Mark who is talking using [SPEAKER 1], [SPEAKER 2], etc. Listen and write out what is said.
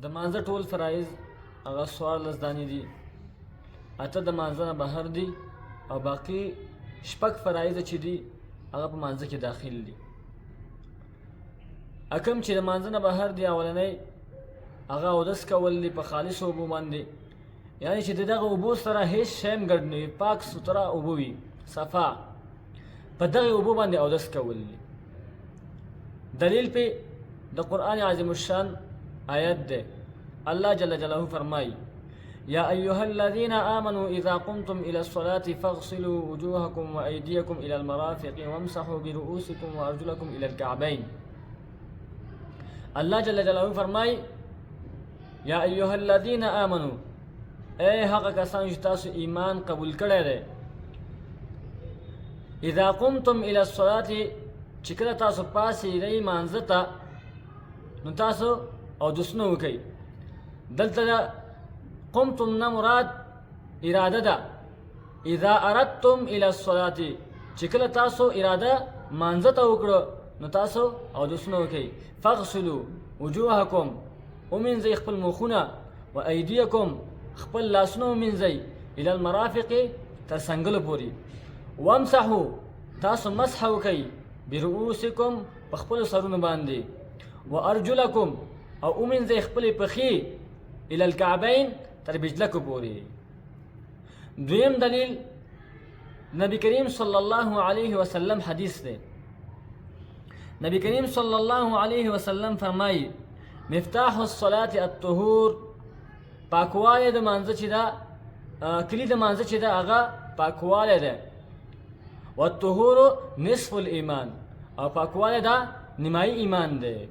[SPEAKER 1] د مانځه ټول فرایض هغه 14 دانې دي، اته د مانځه نه بهر دي او باقي شپږ فرایض چې دي هغه په مانځه کې داخل دي. کوم چې د مانځه نه بهر دي اولنی هغه اودس کول دي په خالصو اوبو باندې، یعنی چې د دغه اوبو سره هیڅ شی هم ګډ نه وي، پاک سوتره اوبه وي، صفا، په دغه اوبو باندې اودس کول دي. دلیل پې د قرآن عظیم الشان آیت ده. الله جل جلاله فرمایي: یا ایها الذین آمنوا اذا قمتم الى الصلاة فاغسلوا وجوهکم وایدیکم الى المرافق وامسحوا برؤوسکم وارجلکم الى الكعبین. الله جل جلاله فرمایي: یا ایها الذین آمنوا، اے هغه کسان چې تاسو ایمان قبول کړی دی، اذا قمتم الى الصلاة چې کله تاسو پاڅېږئ مانځه ته نو تاسو اودسونه وکئ. دلته قمتم نه مراد اراده ده. اذا اردتم الى الصلاة چې کله تاسو اراده مانځه ته وکړو نو تاسو اودسونه وکئ. فاغسلوا وجوهکم، ومینځئ خپل مخونه، و ایدیکم، خپل لاسونه ومینځئ، الى المرافق، تر څنګلو پورې. وامسحوا، تاسو مسح وکئ، برؤوسکم، په خپلو سرونو باندې، و ارجلکم، او ومینځئ خپلې پښې، الى الکعبین، تر بجلکو پورې. دویم دلیل نبی کریم صلی الله علیه وسلم حدیث دی. نبی کریم صلی الله علیه وسلم فرمایي: مفتاح الصلاة الطهور، پاکوالی د مانځه چې ده، کلي د مانځه چې ده هغه پاکوالی ده. والطهور نصف الایمان، او پاکوالی ده نیمایي ایمان ده.